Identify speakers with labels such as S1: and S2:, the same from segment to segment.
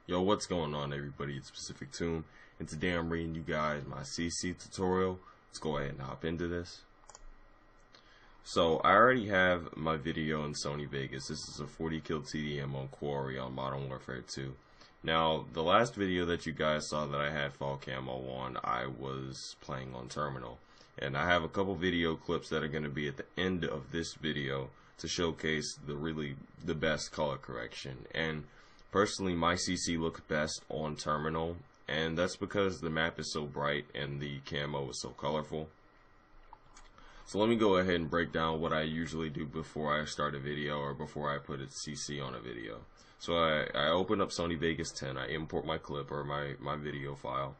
S1: Yo, what's going on, everybody? It's settings2, and today I'm reading you guys my CC tutorial. Let's go ahead and hop into this. So I already have my video in Sony Vegas. This is a 40 kill TDM on Quarry on Modern Warfare 2. Now, the last video that you guys saw that I had fall camo on, I was playing on Terminal. And I have a couple video clips that are going to be at the end of this video to showcase the best color correction. And personally, my CC looks best on Terminal, and that's because the map is so bright and the camo is so colorful. So let me go ahead and break down what I usually do before I start a video or before I put a CC on a video. So I open up Sony Vegas 10, I import my clip or my video file,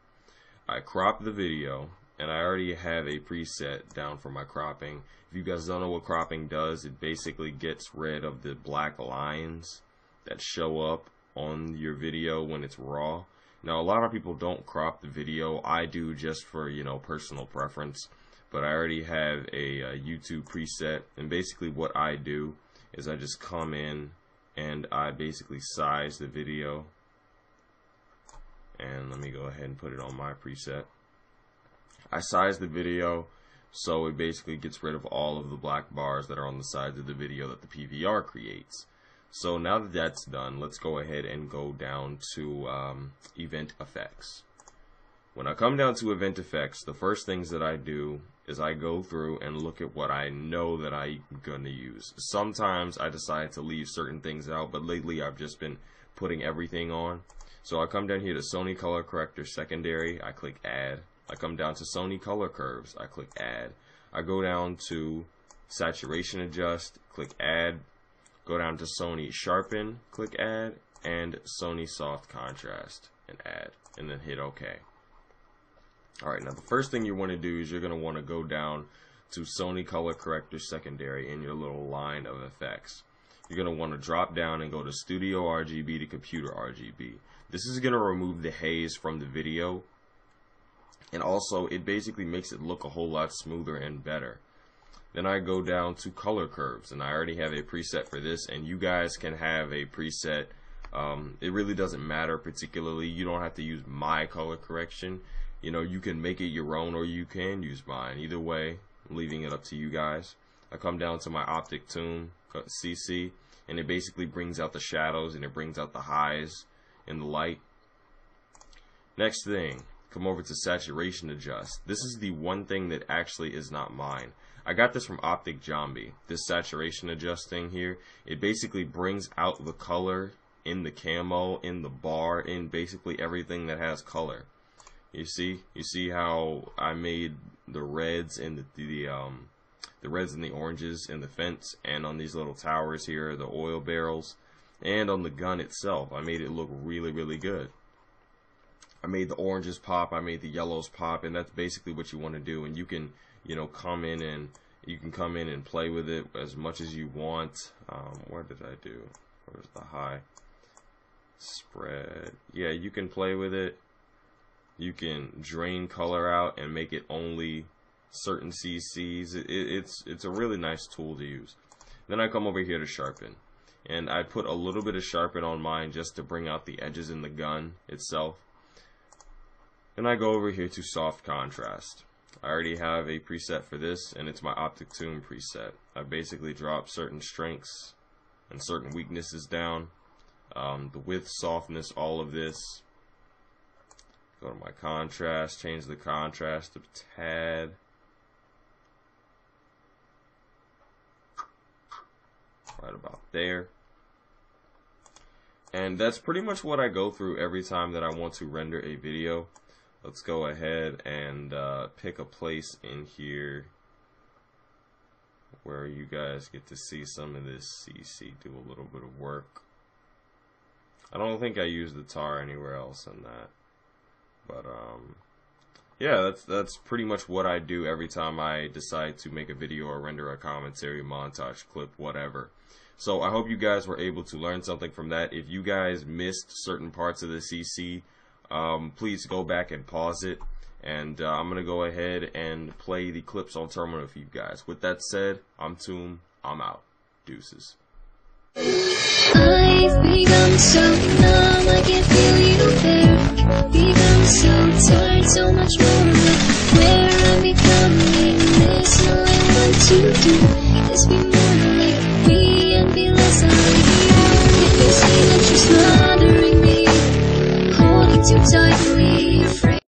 S1: I crop the video, and I already have a preset down for my cropping. If you guys don't know what cropping does, it basically gets rid of the black lines that show up on your video when it's raw. Now, a lot of people don't crop the video. I do just for, personal preference. But I already have a YouTube preset, and basically what I do is I just come in and I basically size the video. And let me go ahead and put it on my preset. I size the video so it basically gets rid of all of the black bars that are on the sides of the video that the PVR creates. So now that that's done, let's go ahead and go down to event effects. When I come down to event effects, the first things that I do is I go through and look at what I know that I'm going to use. Sometimes I decide to leave certain things out, but lately I've just been putting everything on. So I come down here to Sony Color Corrector Secondary, I click Add. I come down to Sony Color Curves, I click Add. I go down to Saturation Adjust, click Add. Go down to Sony Sharpen, click Add, and Sony Soft Contrast, and Add, and then hit OK. Alright, now the first thing you want to do is you're going to want to go down to Sony Color Corrector Secondary in your little line of effects. You're going to want to drop down and go to Studio RGB to Computer RGB. This is going to remove the haze from the video, and also it basically makes it look a whole lot smoother and better. Then I go down to color curves, and I already have a preset for this, and you guys can have a preset. It really doesn't matter particularly. You don't have to use my color correction. You can make it your own, or you can use mine. Either way, I'm leaving it up to you guys. I come down to my optic tune CC, and it basically brings out the shadows and it brings out the highs in the light. Next thing, come over to saturation adjust. This is the one thing that actually is not mine. I got this from Optic Zombie. This saturation adjust thing here, it basically brings out the color in the camo, in the bar, in basically everything that has color. You see how I made the reds and the reds and the oranges in the fence, and on these little towers here, the oil barrels, and on the gun itself. I made it look really, really good. I made the oranges pop, I made the yellows pop, and that's basically what you want to do. And you can, come in and play with it as much as you want. What did I do? Where's the high spread? Yeah, you can play with it. You can drain color out and make it only certain CCs. It's a really nice tool to use. Then I come over here to sharpen, and I put a little bit of sharpen on mine just to bring out the edges in the gun itself. Then I go over here to soft contrast. I already have a preset for this, and it's my optic tune preset. I basically drop certain strengths and certain weaknesses down, the width, softness, all of this. Go to my contrast, change the contrast a tad. Right about there. And that's pretty much what I go through every time that I want to render a video. Let's go ahead and pick a place in here where you guys get to see some of this CC do a little bit of work. I don't think I use the tar anywhere else in that. But yeah, that's pretty much what I do every time I decide to make a video or render a commentary, montage, clip, whatever. So I hope you guys were able to learn something from that. If you guys missed certain parts of the CC, please go back and pause it, and I'm gonna go ahead and play the clips on Terminal for you guys. With that said, I'm Toom, I'm out. Deuces.
S2: I've become so numb, I can feel you. so much more of where I'm becoming. This knowing what to do is be more